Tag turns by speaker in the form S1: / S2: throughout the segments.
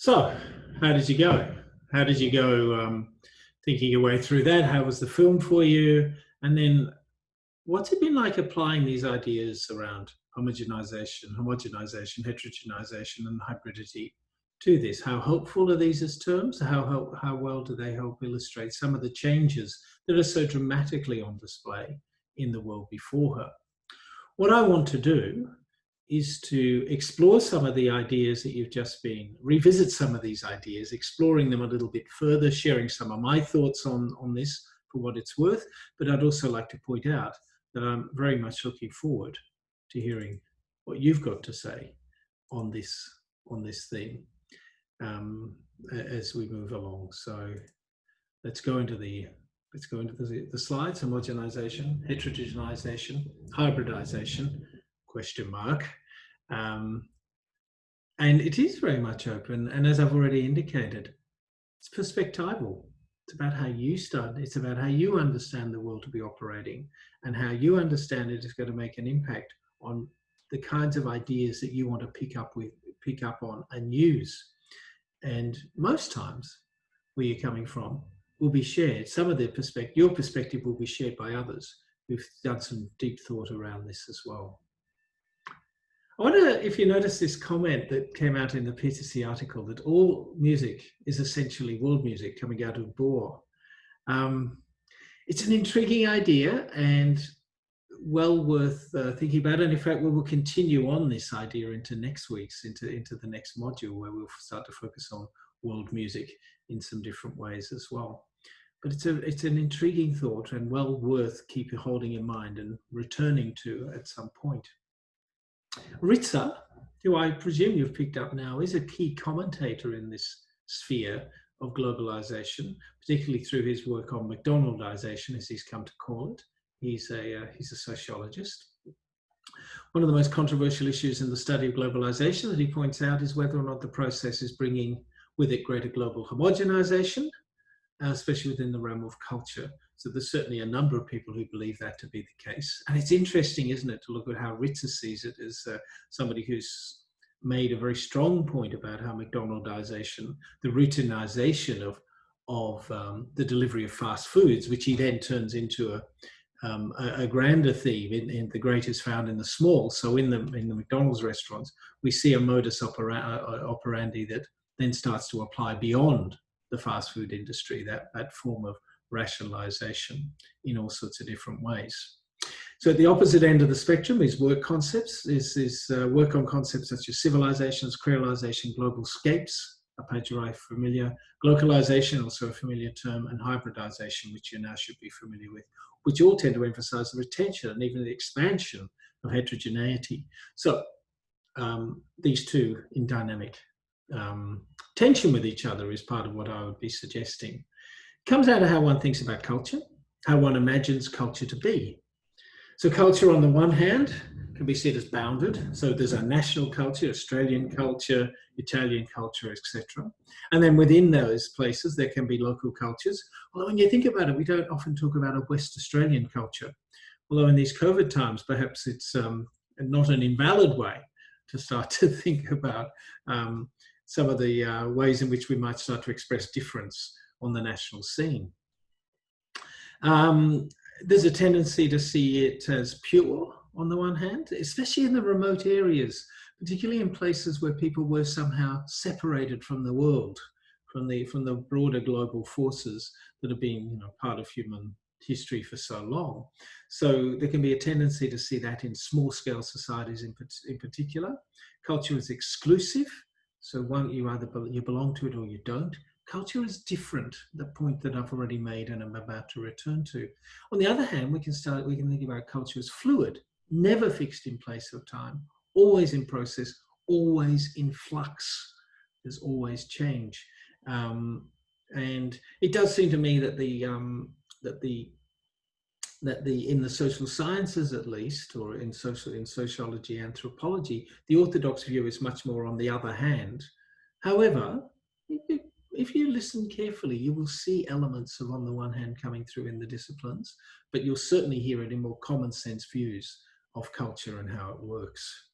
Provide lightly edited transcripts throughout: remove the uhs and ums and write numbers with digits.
S1: So, how did you go? How did you go thinking your way through that? How was the film for you? And then what's it been like applying these ideas around homogenization, heterogeneization, and hybridity to this? How helpful are these as terms? How well do they help illustrate some of the changes that are so dramatically on display in the world before her? What I want to do is to explore some of the ideas that you've just been, revisit some of these ideas, exploring them a little bit further, sharing some of my thoughts on this for what it's worth. But I'd also like to point out that I'm very much looking forward to hearing what you've got to say on this theme as we move along. So let's go into the slides. Homogenization, heterogeneization, hybridization, question mark. And it is very much open, and as I've already indicated, it's perspectival. It's about how you start. It's about how you understand the world to be operating, and how you understand it is going to make an impact on the kinds of ideas that you want to pick up on and use. And most times, where you're coming from will be shared. Some of your perspective will be shared by others who've done some deep thought around this as well. I wonder if you noticed this comment that came out in the PTC article that all music is essentially world music coming out of Bohr. It's an intriguing idea and well worth thinking about. And in fact, we will continue on this idea into next week's, into the next module, where we'll start to focus on world music in some different ways as well. But it's an intriguing thought and well worth holding in mind and returning to at some point. Ritzer, who I presume you've picked up now, is a key commentator in this sphere of globalization, particularly through his work on McDonaldization, as he's come to call it. He's a sociologist. One of the most controversial issues in the study of globalization that he points out is whether or not the process is bringing with it greater global homogenization, especially within the realm of culture. So there's certainly a number of people who believe that to be the case. And it's interesting, isn't it, to look at how Ritzer sees it as somebody who's made a very strong point about how McDonaldization, the routinization of the delivery of fast foods, which he then turns into a grander theme in the great is found in the small. So in the McDonald's restaurants, we see a modus operandi that then starts to apply beyond the fast food industry, that form of rationalization in all sorts of different ways. So at the opposite end of the spectrum is work concepts, work on concepts such as civilizations, creolization, global scapes, a page familiar, localization, also a familiar term, and hybridization, which you now should be familiar with, which all tend to emphasize the retention and even the expansion of heterogeneity. So these two in dynamic tension with each other is part of what I would be suggesting. It comes out of how one thinks about culture, how one imagines culture to be. So culture on the one hand can be seen as bounded. So there's a national culture, Australian culture, Italian culture, etc. And then within those places, there can be local cultures. Although when you think about it, we don't often talk about a West Australian culture. Although in these COVID times, perhaps it's not an invalid way to start to think about some of the ways in which we might start to express difference on the national scene. There's a tendency to see it as pure on the one hand, especially in the remote areas, particularly in places where people were somehow separated from the world, from the broader global forces that have been part of human history for so long. So there can be a tendency to see that in small scale societies in particular. Culture is exclusive. So you either you belong to it or you don't. Culture is different, the point that I've already made and I'm about to return to. On the other hand, we can think about culture as fluid, never fixed in place or time, always in process, always in flux. There's always change. And it does seem to me that in the social sciences, at least, or in sociology, anthropology, the orthodox view is much more on the other hand. However, if you listen carefully, you will see elements of on the one hand coming through in the disciplines, but you'll certainly hear it in more common sense views of culture and how it works.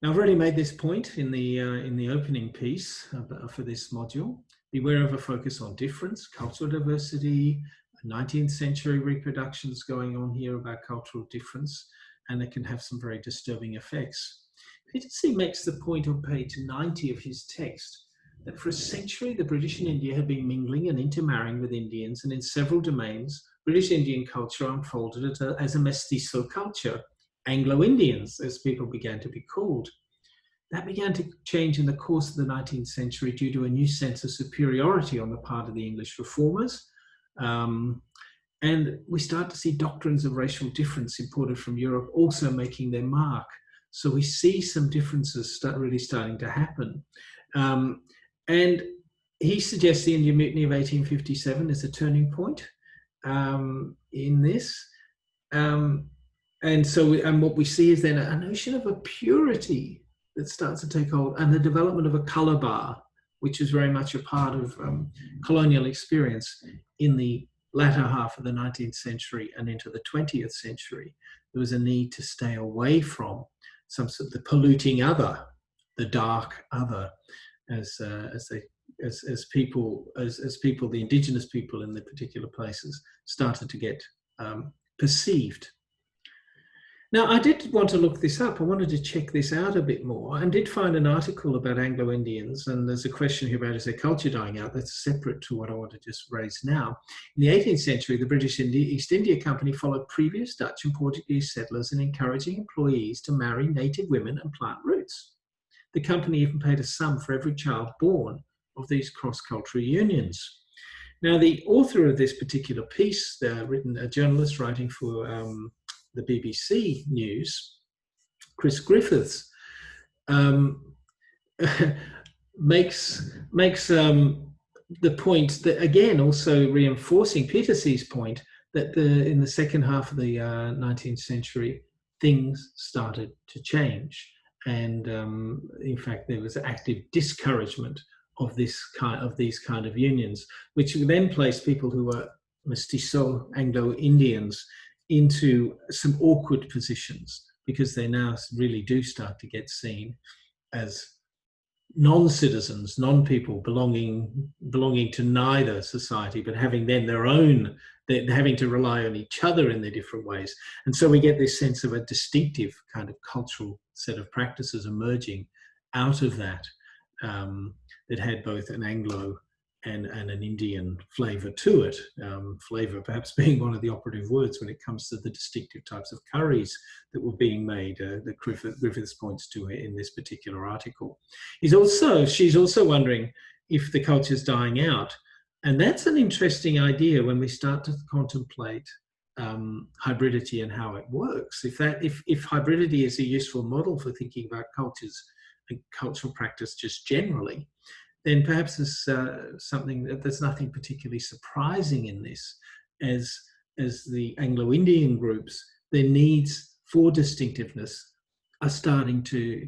S1: Now, I've already made this point in the opening piece for this module. Beware of a focus on difference, cultural diversity, 19th century reproductions going on here about cultural difference, and it can have some very disturbing effects. Hybridity makes the point on page 90 of his text that for a century the British in India had been mingling and intermarrying with Indians, and in several domains British Indian culture unfolded as a mestizo culture, Anglo-Indians as people began to be called. That began to change in the course of the 19th century due to a new sense of superiority on the part of the English reformers. And we start to see doctrines of racial difference imported from Europe also making their mark. So we see some differences really starting to happen. And he suggests the Indian Mutiny of 1857 is a turning point in this. And what we see is then a notion of a purity that starts to take hold, and the development of a colour bar, which is very much a part of colonial experience in the latter half of the 19th century and into the 20th century. There was a need to stay away from some sort of the polluting other, the dark other, as people, the indigenous people in the particular places started to get perceived. Now, I did want to look this up. I wanted to check this out a bit more, and did find an article about Anglo-Indians, and there's a question here about, is their culture dying out? That's separate to what I want to just raise now. In the 18th century, the British East India Company followed previous Dutch and Portuguese settlers in encouraging employees to marry native women and plant roots. The company even paid a sum for every child born of these cross-cultural unions. Now, the author of this particular piece, a journalist writing for the BBC News, Chris Griffiths, makes the point that, again, also reinforcing Petersy's point, that in the second half of the 19th century, things started to change. And in fact, there was active discouragement of these kind of unions, which then placed people who were mestizo Anglo-Indians into some awkward positions, because they now really do start to get seen as non-citizens, non-people belonging to neither society, but having then their own, they're having to rely on each other in their different ways. And so we get this sense of a distinctive kind of cultural set of practices emerging out of that, that had both an Anglo and an Indian flavour to it. Flavour perhaps being one of the operative words when it comes to the distinctive types of curries that were being made, that Griffiths points to in this particular article. She's also wondering if the culture's dying out. And that's an interesting idea when we start to contemplate hybridity and how it works. If hybridity is a useful model for thinking about cultures and cultural practice just generally, then perhaps there's nothing particularly surprising in this, as the Anglo-Indian groups, their needs for distinctiveness are starting to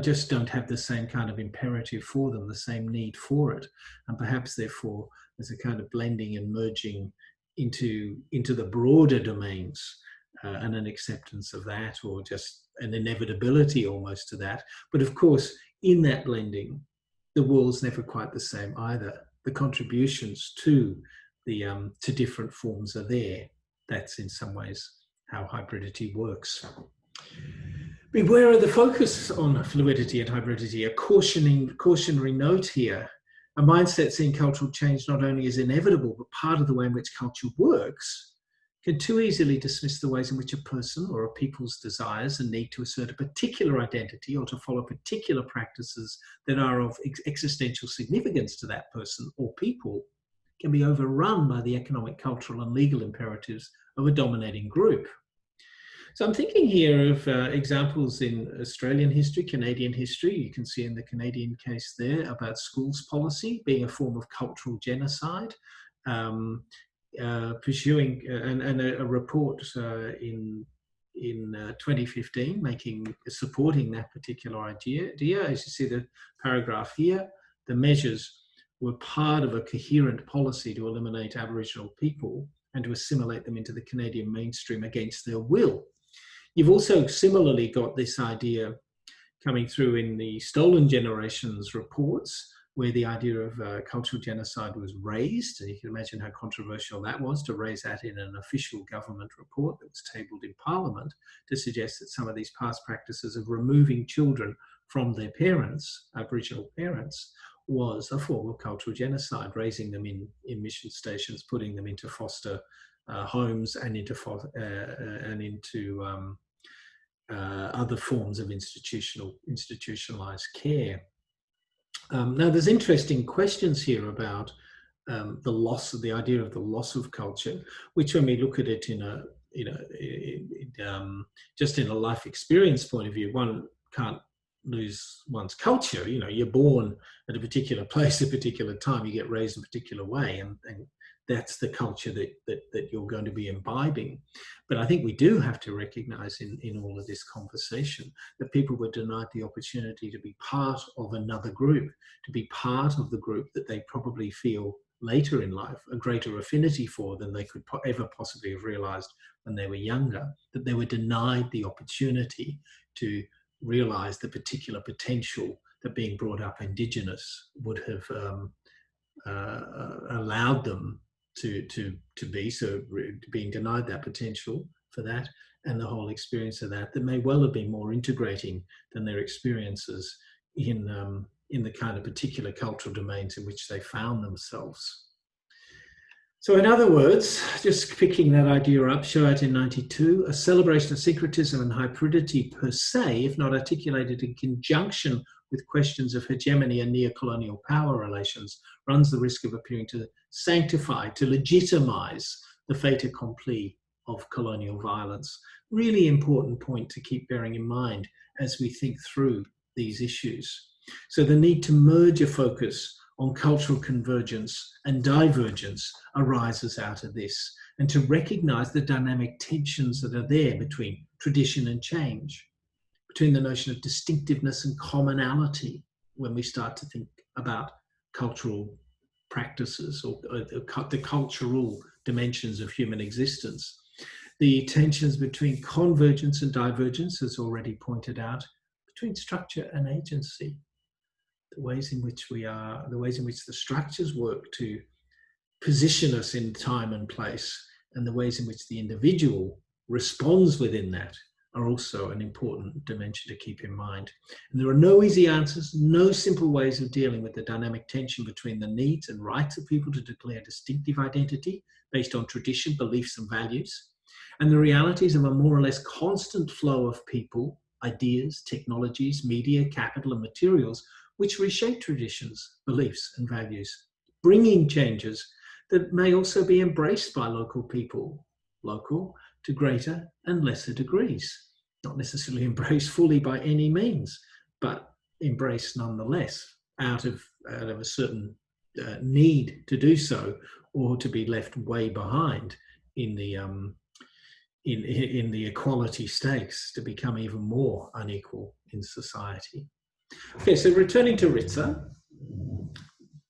S1: just don't have the same kind of imperative for them, the same need for it, and perhaps therefore there's a kind of blending and merging into the broader domains, and an acceptance of that, or just an inevitability almost to that. But of course, in that blending, the world's never quite the same either. The contributions to different forms are there. That's in some ways how hybridity works. Beware of the focus on fluidity and hybridity, a cautionary note here. A mindset seeing cultural change not only as inevitable, but part of the way in which culture works, can too easily dismiss the ways in which a person or a people's desires and need to assert a particular identity or to follow particular practices that are of existential significance to that person or people can be overrun by the economic, cultural, and legal imperatives of a dominating group. So I'm thinking here of examples in Australian history, Canadian history. You can see in the Canadian case there about schools policy being a form of cultural genocide. Pursuing and a report in 2015 supporting that particular idea. As you see the paragraph here, the measures were part of a coherent policy to eliminate Aboriginal people and to assimilate them into the Canadian mainstream against their will. You've also similarly got this idea coming through in the Stolen Generations reports, where the idea of cultural genocide was raised. And you can imagine how controversial that was to raise that in an official government report that was tabled in Parliament, to suggest that some of these past practices of removing children from their parents, Aboriginal parents, was a form of cultural genocide, raising them in mission stations, putting them into foster homes and into other forms of institutionalized care. Now, there's interesting questions here about the loss of the idea of the loss of culture, which, when we look at it in a just in a life experience point of view, one can't lose one's culture. You're born at a particular place at a particular time, you get raised in a particular way, and that's the culture that you're going to be imbibing. But I think we do have to recognize in all of this conversation that people were denied the opportunity to be part of another group, to be part of the group that they probably feel later in life a greater affinity for than they could ever possibly have realized when they were younger, that they were denied the opportunity to realize the particular potential that being brought up Indigenous would have allowed them to be. So being denied that potential for that, and the whole experience of that may well have been more integrating than their experiences in the kind of particular cultural domains in which they found themselves. So in other words, just picking that idea up, Shoat in 92, a celebration of syncretism and hybridity per se, if not articulated in conjunction with questions of hegemony and neo-colonial power relations, runs the risk of appearing to sanctify, to legitimize the fait accompli of colonial violence. Really important point to keep bearing in mind as we think through these issues. So the need to merge a focus on cultural convergence and divergence arises out of this, and to recognize the dynamic tensions that are there between tradition and change, between the notion of distinctiveness and commonality when we start to think about cultural practices or the cultural dimensions of human existence, the tensions between convergence and divergence, as already pointed out, between structure and agency, the ways in which the structures work to position us in time and place, and the ways in which the individual responds within that are also an important dimension to keep in mind. And there are no easy answers, no simple ways of dealing with the dynamic tension between the needs and rights of people to declare distinctive identity based on tradition, beliefs, and values, and the realities of a more or less constant flow of people, ideas, technologies, media, capital, and materials which reshape traditions, beliefs, and values, bringing changes that may also be embraced by local people, local to greater and lesser degrees, not necessarily embraced fully by any means, but embraced nonetheless out of a certain need to do so, or to be left way behind in the equality stakes, to become even more unequal in society. Okay, so returning to Ritzer,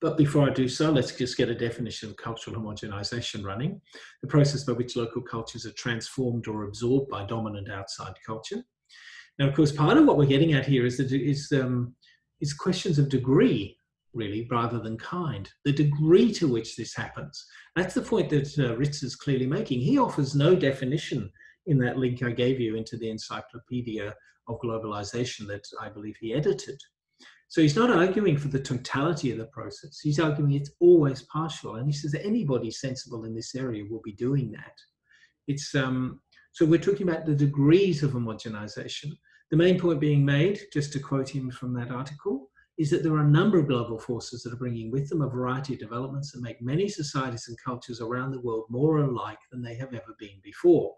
S1: but before I do so, let's just get a definition of cultural homogenization running, the process by which local cultures are transformed or absorbed by dominant outside culture. Now, of course, part of what we're getting at here is questions of degree, really, rather than kind. The degree to which this happens. That's the point that Ritz is clearly making. He offers no definition in that link I gave you into the Encyclopedia of Globalization that I believe he edited. So he's not arguing for the totality of the process. He's arguing it's always partial. And he says that anybody sensible in this area will be doing that. It's so we're talking about the degrees of homogenization. The main point being made, just to quote him from that article, is that there are a number of global forces that are bringing with them a variety of developments that make many societies and cultures around the world more alike than they have ever been before.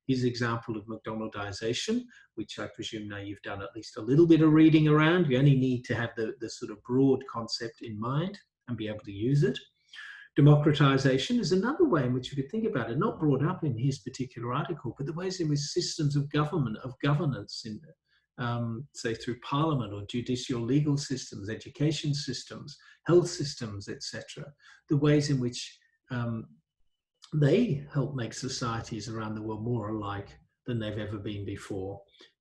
S1: His example of McDonaldization, which I presume now you've done at least a little bit of reading around. You only need to have the sort of broad concept in mind and be able to use it. Democratization is another way in which you could think about it, not brought up in his particular article, but the ways in which systems of government, of governance, in, say through parliament or judicial legal systems, education systems, health systems, etc., the ways in which they help make societies around the world more alike than they've ever been before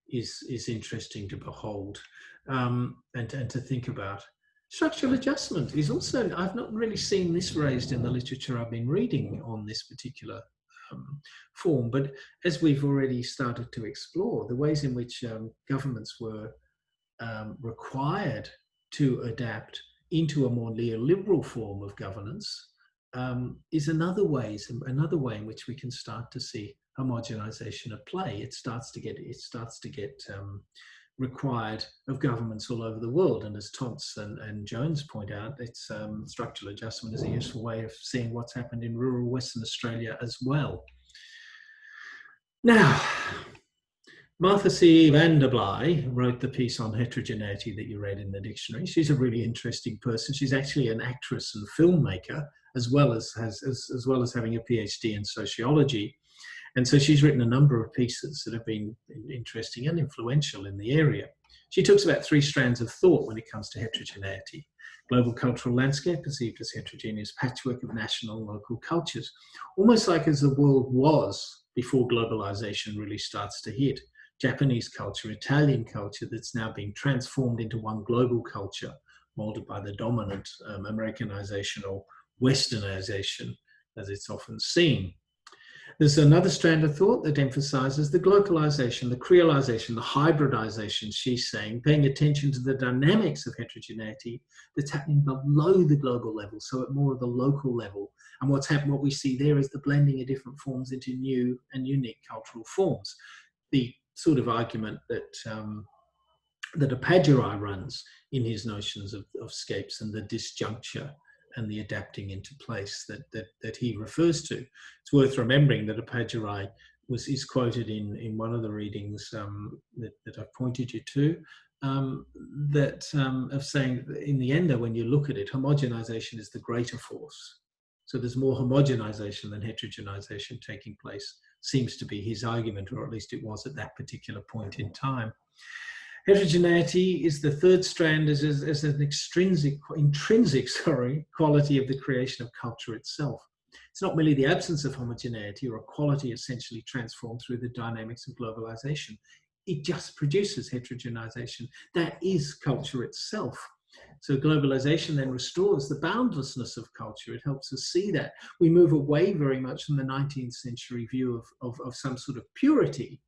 S1: is interesting to behold, and to think about. Structural adjustment is also, I've not really seen this raised in the literature I've been reading on this particular form, but as we've already started to explore, the ways in which governments were required to adapt into a more neoliberal form of governance is another way in which we can start to see homogenization at play. It starts to get required of governments all over the world, and as Tontz and Jones point out, it's structural adjustment is a useful way of seeing what's happened in rural Western Australia as well. Now, Martha C. van der Blij wrote the piece on heterogeneity that you read in the dictionary. She's a really interesting person. She's actually an actress and filmmaker, as well as having a PhD in sociology. And so she's written a number of pieces that have been interesting and influential in the area. She talks about three strands of thought when it comes to heterogeneity. Global cultural landscape perceived as heterogeneous patchwork of national and local cultures, almost like as the world was before globalization really starts to hit. Japanese culture, Italian culture that's now being transformed into one global culture, molded by the dominant Americanization or Westernization, as it's often seen. There's another strand of thought that emphasizes the globalization, the creolization, the hybridization, she's saying, paying attention to the dynamics of heterogeneity that's happening below the global level, so at more of the local level. And what we see there is the blending of different forms into new and unique cultural forms. The sort of argument that that Apagari runs in his notions of scapes and the disjuncture and the adapting into place that he refers to. It's worth remembering that Apagari is quoted in one of the readings that I've pointed you to, of saying that in the end, when you look at it, homogenization is the greater force. So there's more homogenization than heterogenization taking place, seems to be his argument, or at least it was at that particular point in time. Heterogeneity is the third strand as an intrinsic quality of the creation of culture itself. It's not merely the absence of homogeneity or a quality essentially transformed through the dynamics of globalization. It just produces heterogenization. That is culture itself. So globalization then restores the boundlessness of culture. It helps us see that. We move away very much from the 19th century view of some sort of purity.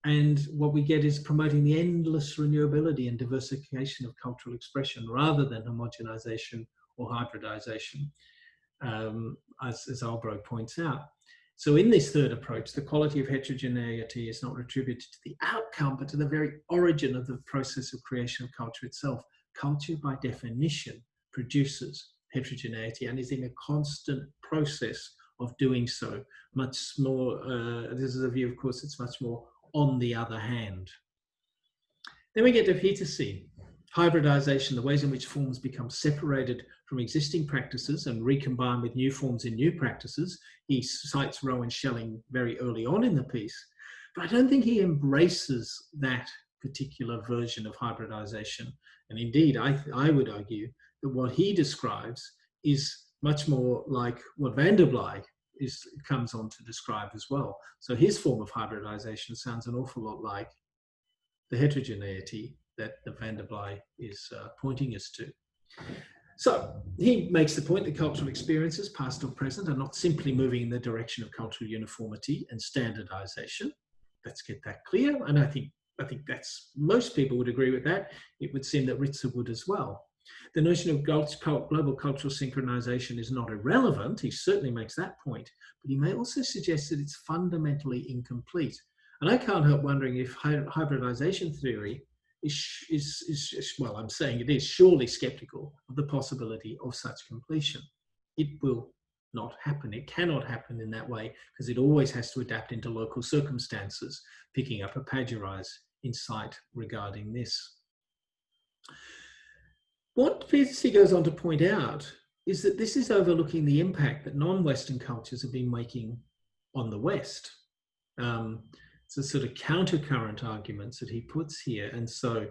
S1: And what we get is promoting the endless renewability and diversification of cultural expression rather than homogenization or hybridization, as Albro points out. So in this third approach, the quality of heterogeneity is not attributed to the outcome, but to the very origin of the process of creation of culture itself. Culture, by definition, produces heterogeneity and is in a constant process of doing so. Much more, this is a view, of course, it's much more on the other hand. Then we get to Heterogeneity, hybridization, the ways in which forms become separated from existing practices and recombined with new forms in new practices. He cites Rowan Schelling very early on in the piece, but I don't think he embraces that particular version of hybridization. And indeed, I would argue that what he describes is much more like what van der Blij comes on to describe as well. So his form of hybridization sounds an awful lot like the heterogeneity that the van der Blij is pointing us to. So he makes the point that cultural experiences, past or present, are not simply moving in the direction of cultural uniformity and standardization. Let's get that clear. And I think that's, most people would agree with that. It would seem that Ritzer would as well. The notion of global cultural synchronization is not irrelevant. He certainly makes that point, but he may also suggest that it's fundamentally incomplete. And I can't help wondering if hybridization theory is, well, I'm saying it is surely skeptical of the possibility of such completion. It will not happen. It cannot happen in that way because it always has to adapt into local circumstances, picking up Apagari's insight regarding this. What Peterson goes on to point out is that this is overlooking the impact that non-Western cultures have been making on the West. It's a sort of countercurrent arguments that he puts here. And so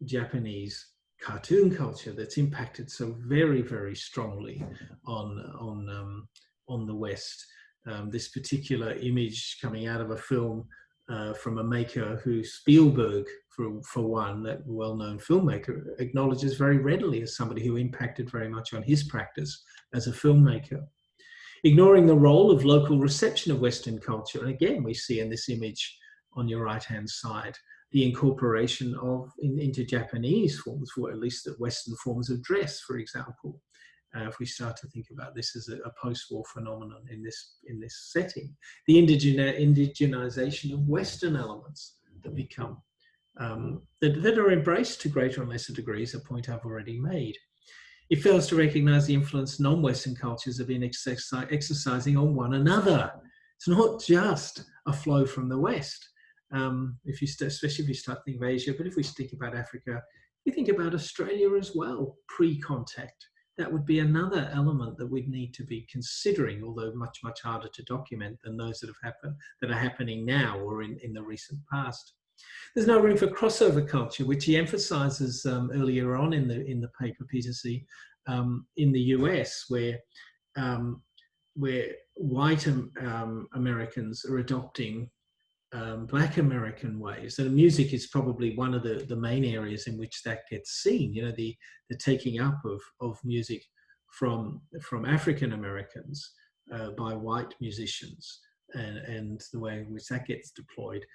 S1: Japanese cartoon culture that's impacted so very, very strongly on the West. This particular image coming out of a film from a maker who Spielberg, for one, that well-known filmmaker, acknowledges very readily as somebody who impacted very much on his practice as a filmmaker. Ignoring the role of local reception of Western culture. And again, we see in this image on your right-hand side, the incorporation of into Japanese forms, or at least Western forms of dress, for example. If we start to think about this as a post-war phenomenon in this setting, the indigenization of Western elements that become that are embraced to greater and lesser degrees, a point I've already made. It fails to recognize the influence non-Western cultures have been exercising on one another. It's not just a flow from the West. Especially if you start thinking of Asia, but if we think about Africa, we think about Australia as well, pre-contact. That would be another element that we'd need to be considering, although much, much harder to document than those that have happened, that are happening now or in the recent past. There's no room for crossover culture, which he emphasizes earlier on in the paper, Peter C., in the US, where white Americans are adopting Black American ways. And music is probably one of the main areas in which that gets seen, you know, the taking up of music from African Americans by white musicians, and the way in which that gets deployed.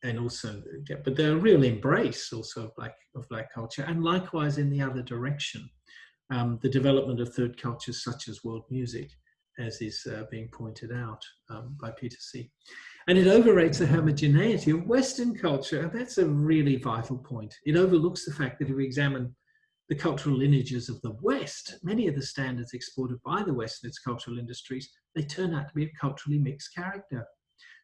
S1: And also, but the real embrace also of black culture, and likewise in the other direction, the development of third cultures such as world music, as is being pointed out by Peter C. And it overrates the homogeneity of Western culture. And that's a really vital point. It overlooks the fact that if we examine the cultural lineages of the West, many of the standards exported by the West and its cultural industries, they turn out to be a culturally mixed character.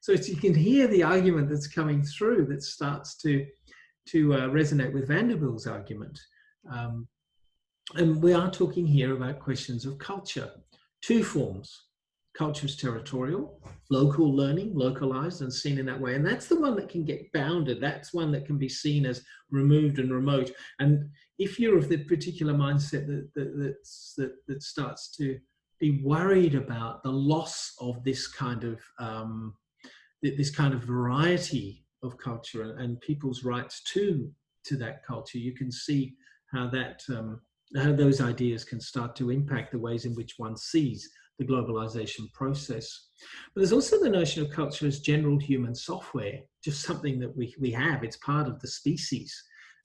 S1: So you can hear the argument that's coming through that starts to resonate with Vanderbilt's argument. And we are talking here about questions of culture. Two forms. Culture is territorial, local learning, localized and seen in that way. And that's the one that can get bounded. That's one that can be seen as removed and remote. And if you're of the particular mindset that starts to be worried about the loss of this kind of variety of culture and people's rights to that culture, you can see how that how those ideas can start to impact the ways in which one sees the globalization process. But there's also the notion of culture as general human software, just something that we have. It's part of the species.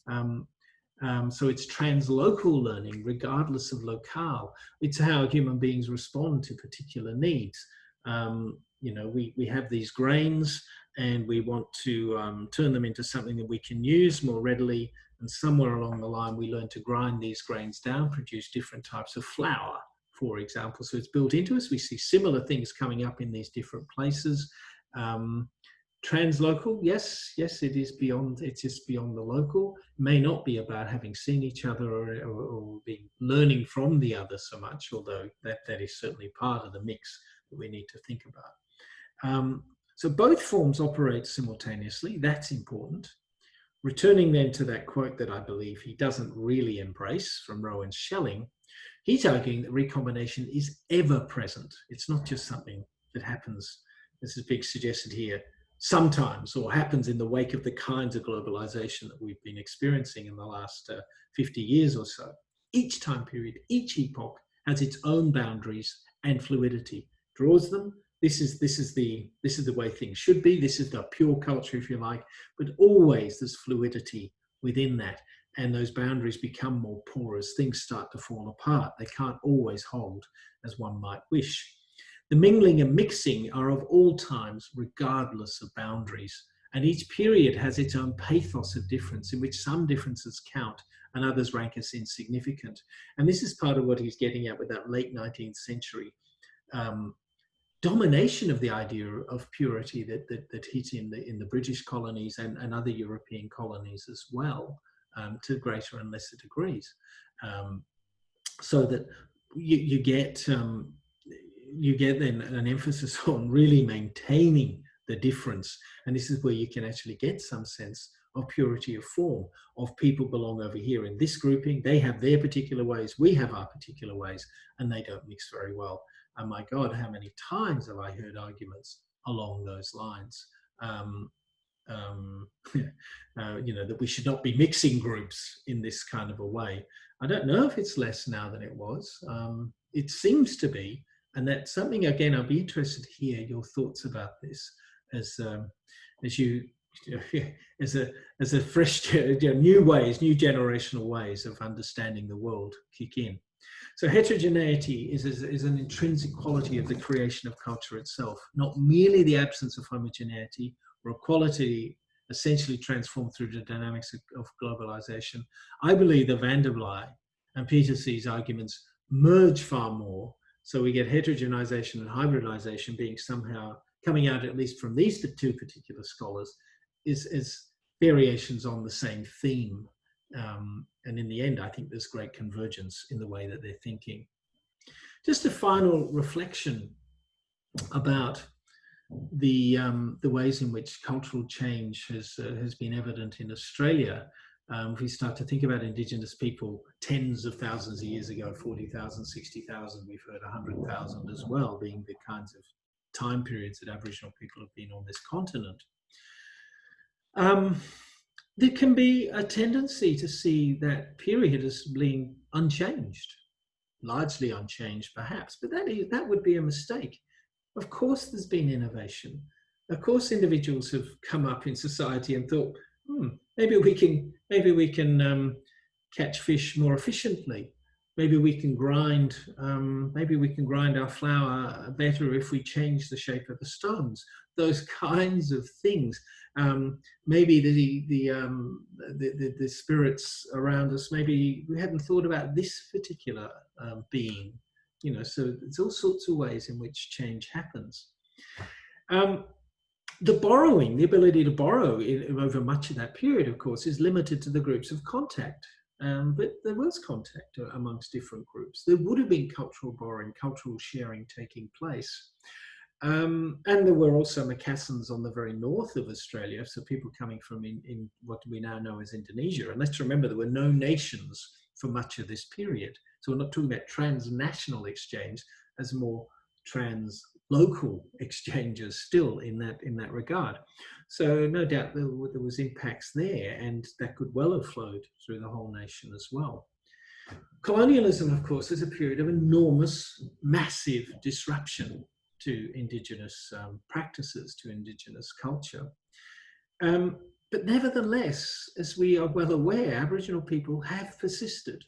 S1: So it's translocal learning, regardless of locale. It's how human beings respond to particular needs. You know, we have these grains and we want to turn them into something that we can use more readily. And somewhere along the line, we learn to grind these grains down, produce different types of flour, for example. So it's built into us. We see similar things coming up in these different places. Translocal, yes, it is beyond, it's just beyond the local. It may not be about having seen each other or being learning from the other so much, although that is certainly part of the mix that we need to think about. So both forms operate simultaneously. That's important. Returning then to that quote that I believe he doesn't really embrace from Rowan Schelling, he's arguing that recombination is ever present. It's not just something that happens, this is big suggested here, sometimes, or happens in the wake of the kinds of globalization that we've been experiencing in the last 50 years or so. Each time period, each epoch has its own boundaries and fluidity, draws them. This is the way things should be. This is the pure culture, if you like, but always there's fluidity within that. And those boundaries become more porous. Things start to fall apart. They can't always hold as one might wish. The mingling and mixing are of all times, regardless of boundaries. And each period has its own pathos of difference, in which some differences count and others rank as insignificant. And this is part of what he's getting at with that late 19th century domination of the idea of purity that hit in the British colonies and other European colonies as well, to greater and lesser degrees, so that you get then an emphasis on really maintaining the difference, and this is where you can actually get some sense of purity of form, of people belong over here in this grouping, they have their particular ways, we have our particular ways, and they don't mix very well. And my God, how many times have I heard arguments along those lines? Um, um, that we should not be mixing groups in this kind of a way. I don't know if it's less now than it was. It seems to be, and that's something, again, I'd be interested to hear your thoughts about this as you as a fresh, new ways, new generational ways of understanding the world kick in. So heterogeneity is an intrinsic quality of the creation of culture itself, not merely the absence of homogeneity or equality essentially transformed through the dynamics of globalization. I believe that Van der Blei and Petersen's arguments merge far more, so we get heterogenization and hybridization being somehow coming out, at least from these two particular scholars, is variations on the same theme. And in the end, I think there's great convergence in the way that they're thinking. Just a final reflection about the ways in which cultural change has been evident in Australia. If we start to think about Indigenous people tens of thousands of years ago, 40,000, 60,000, we've heard 100,000 as well, being the kinds of time periods that Aboriginal people have been on this continent. There can be a tendency to see that period as being unchanged, largely unchanged perhaps, but that would be a mistake. Of course there's been innovation. Of course individuals have come up in society and thought, maybe we can catch fish more efficiently. Maybe we can grind our flour better if we change the shape of the stones. Those kinds of things. Maybe the spirits around us. Maybe we hadn't thought about this particular being. So there's all sorts of ways in which change happens. The borrowing, the ability to borrow over much of that period, of course, is limited to the groups of contact. But there was contact amongst different groups. There would have been cultural borrowing, cultural sharing taking place. And there were also Macassans on the very north of Australia, so people coming from in what we now know as Indonesia. And let's remember, there were no nations for much of this period. So we're not talking about transnational exchange, as more trans-local exchanges still in that regard. So no doubt there was impacts there, and that could well have flowed through the whole nation as well. Colonialism, of course, is a period of enormous, massive disruption to Indigenous practices, to Indigenous culture. But nevertheless, as we are well aware, Aboriginal people have persisted.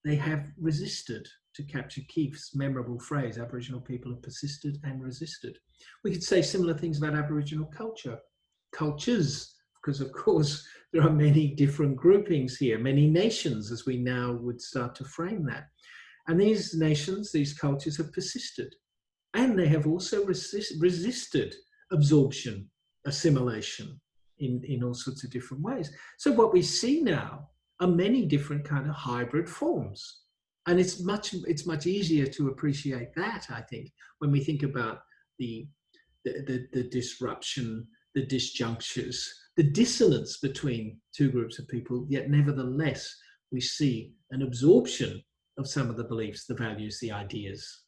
S1: They have resisted, to capture Keith's memorable phrase, Aboriginal people have persisted and resisted. We could say similar things about Aboriginal cultures, because of course there are many different groupings here, many nations, as we now would start to frame that. And these nations, these cultures have persisted. And they have also resisted absorption, assimilation in all sorts of different ways. So what we see now are many different kind of hybrid forms. And it's much easier to appreciate that, I think, when we think about the disruption, the disjunctures, the dissonance between two groups of people, yet nevertheless, we see an absorption of some of the beliefs, the values, the ideas,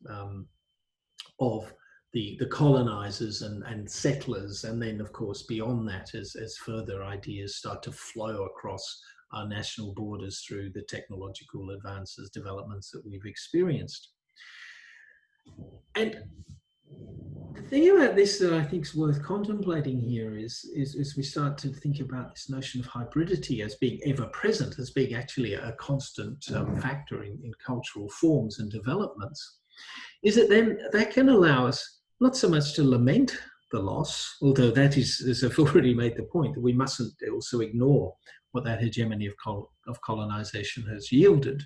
S1: of the colonizers and settlers, and then of course beyond that, as further ideas start to flow across our national borders through the technological advances, developments that we've experienced. And the thing about this that I think is worth contemplating here is we start to think about this notion of hybridity as being ever present, as being actually a constant factor in cultural forms and developments, is that then that can allow us not so much to lament the loss, although that is, as I've already made the point, that we mustn't also ignore what that hegemony of colonization has yielded,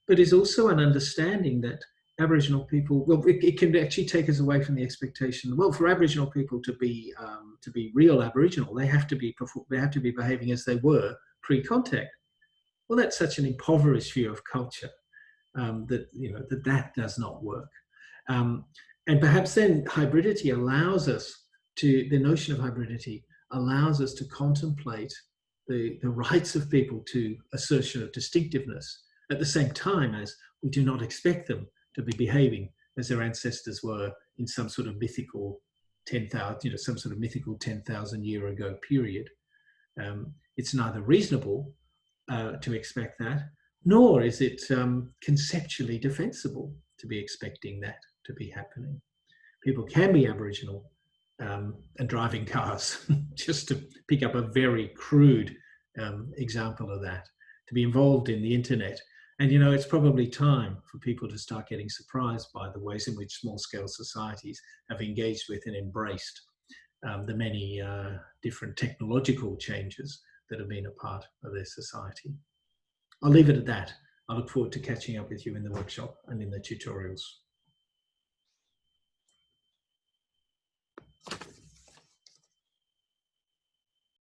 S1: but is also an understanding that Aboriginal people, well, it can actually take us away from the expectation, well, for Aboriginal people to be real Aboriginal, they have to be behaving as they were pre-contact. Well, that's such an impoverished view of culture. That does not work. And perhaps then hybridity allows us to, the notion of hybridity allows us to contemplate the rights of people to assertion of distinctiveness at the same time as we do not expect them to be behaving as their ancestors were in some sort of mythical 10,000, some sort of mythical 10,000 year ago period. It's neither reasonable to expect that, nor is it conceptually defensible to be expecting that to be happening. People can be Aboriginal and driving cars, just to pick up a very crude example of that, to be involved in the internet. And, it's probably time for people to start getting surprised by the ways in which small-scale societies have engaged with and embraced the many different technological changes that have been a part of their society. I'll leave it at that. I look forward to catching up with you in the workshop and in the tutorials.